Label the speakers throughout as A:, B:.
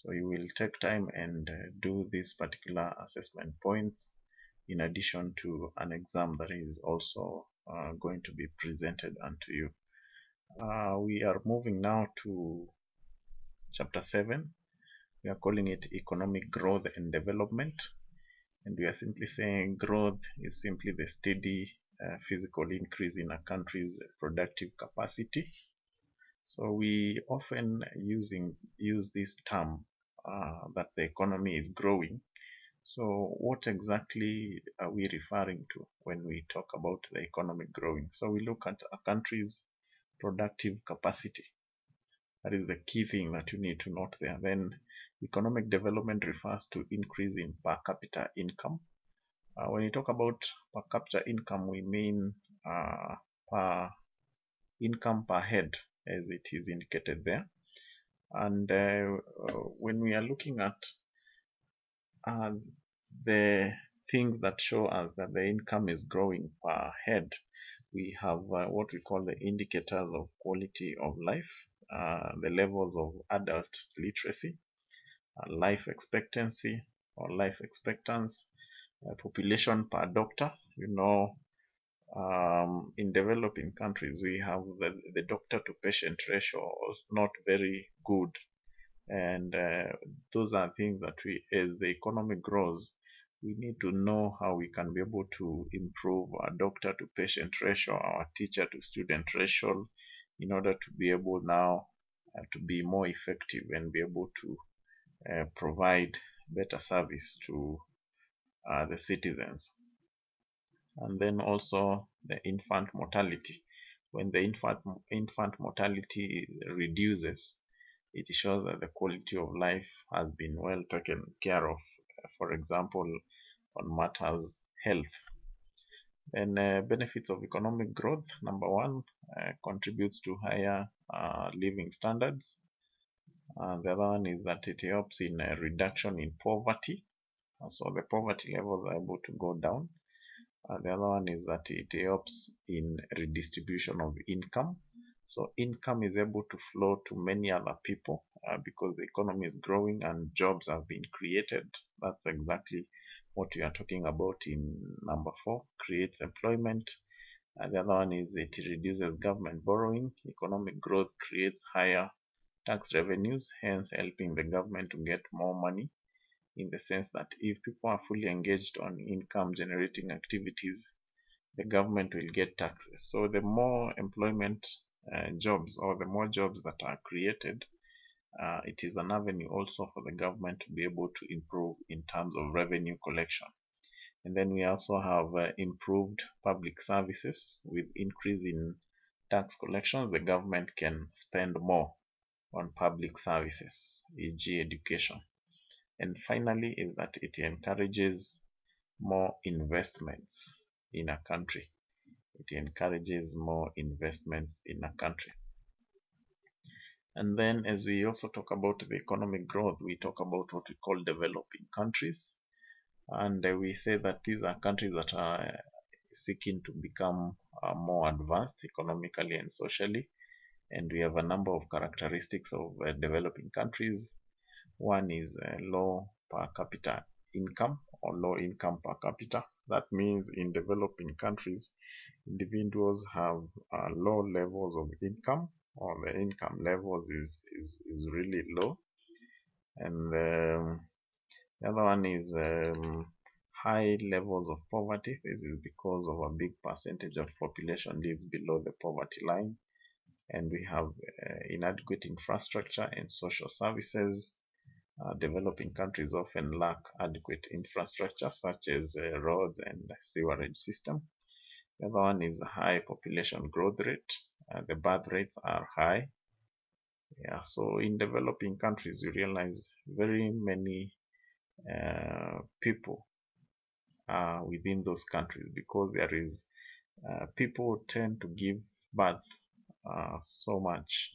A: So you will take time and do these particular assessment points in addition to an exam that is also going to be presented unto you. We are moving now to chapter 7. We are calling it economic growth and development, and we are simply saying growth is simply the steady physical increase in a country's productive capacity. So we often use this term that the economy is growing. So what exactly are we referring to when we talk about the economic growing? So we look at a country's productive capacity. That is the key thing that you need to note there. Then economic development refers to increase in per capita income. When you talk about per capita income, we mean per income per head, as it is indicated there. And when we are looking at the things that show us that the income is growing per head, we have what we call the indicators of quality of life, the levels of adult literacy, life expectancy or life expectancy, population per doctor. In developing countries, we have the doctor to patient ratio is not very good, and those are things that as the economy grows, we need to know how we can be able to improve our doctor to patient ratio, our teacher to student ratio, in order to be able now to be more effective and be able to provide better service to the citizens. And then also the infant mortality. When the infant mortality reduces, it shows that the quality of life has been well taken care of, for example, on matters health. Then benefits of economic growth. Number one, contributes to higher living standards. The other one is that it helps in a reduction in poverty. So the poverty levels are able to go down. The other one is that it helps in redistribution of income. So income is able to flow to many other people because the economy is growing and jobs have been created. That's exactly what we are talking about in number 4, creates employment. The other one is it reduces government borrowing. Economic growth creates higher tax revenues, hence helping the government to get more money, in the sense that if people are fully engaged on income generating activities, the government will get taxes. So the more employment jobs, or the more jobs that are created, it is an avenue also for the government to be able to improve in terms of revenue collection. And then we also have improved public services. With increase in tax collections, the government can spend more on public services, e.g. education. And finally is that it encourages more investments in a country. It encourages more investments in a country. And then as we also talk about the economic growth, we talk about what we call developing countries. And we say that these are countries that are seeking to become more advanced economically and socially. And we have a number of characteristics of developing countries. One is low per capita income, or low income per capita. That means in developing countries, individuals have low levels of income, or the income levels is really low. And the other one is high levels of poverty. This is because of a big percentage of population lives below the poverty line. And we have inadequate infrastructure and social services. Developing countries often lack adequate infrastructure such as roads and sewerage system. The other one is high population growth rate. The birth rates are high. Yeah, so in developing countries, you realize very many people within those countries, because there is people tend to give birth so much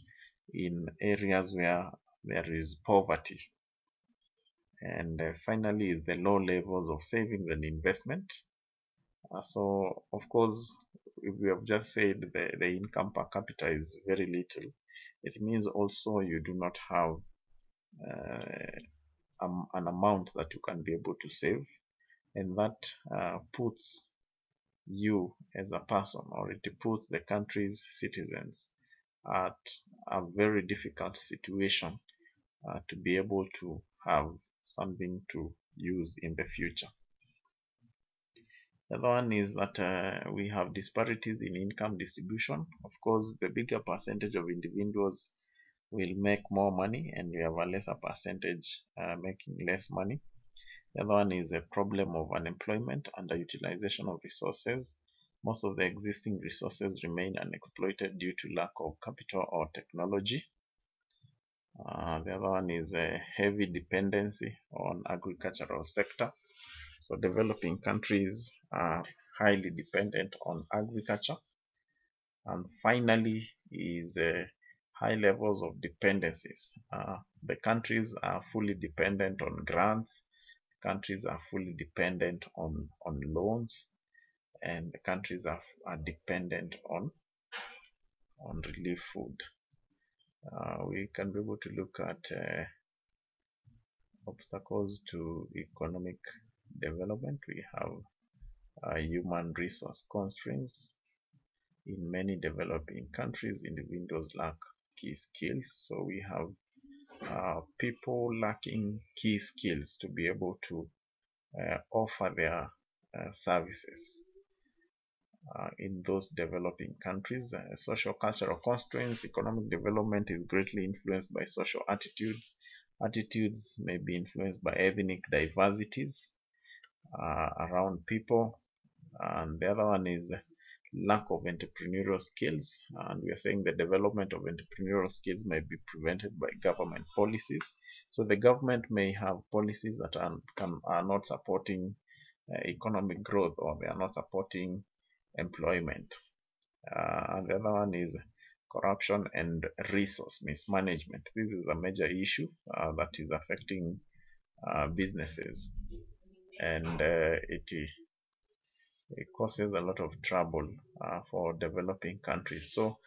A: in areas where there is poverty. And finally is the low levels of savings and investment. So of course, if we have just said the income per capita is very little, it means also you do not have an amount that you can be able to save, and that puts you as a person, or it puts the country's citizens at a very difficult situation to be able to have something to use in the future. The other one is that we have disparities in income distribution. Of course, the bigger percentage of individuals will make more money, and we have a lesser percentage making less money. The other one is a problem of unemployment, underutilization of resources. Most of the existing resources remain unexploited due to lack of capital or technology. The other one is a heavy dependency on agricultural sector. So developing countries are highly dependent on agriculture. And finally is high levels of dependencies. The countries are fully dependent on grants, countries are fully dependent on loans, and the countries are dependent on relief food. We can be able to look at obstacles to economic development. We have human resource constraints. In many developing countries, individuals lack key skills. So we have people lacking key skills to be able to offer their services in those developing countries. Social cultural constraints. Economic development is greatly influenced by social attitudes. Attitudes may be influenced by ethnic diversities around people. And the other one is lack of entrepreneurial skills, and we are saying the development of entrepreneurial skills may be prevented by government policies. So the government may have policies that are not supporting economic growth, or they are not supporting employment. And the other one is corruption and resource mismanagement. This is a major issue that is affecting businesses, and it causes a lot of trouble for developing countries. So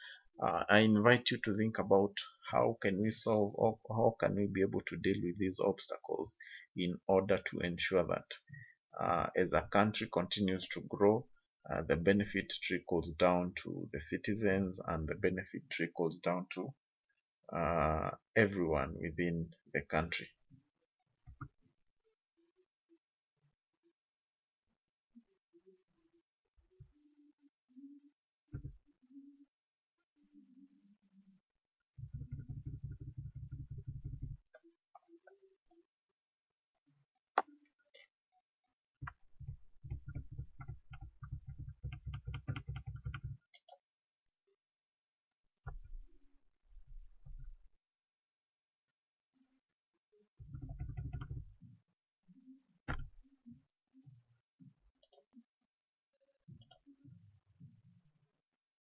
A: I invite you to think about how can we solve, or how can we be able to deal with these obstacles in order to ensure that as a country continues to grow, the benefit trickles down to the citizens, and the benefit trickles down to everyone within the country.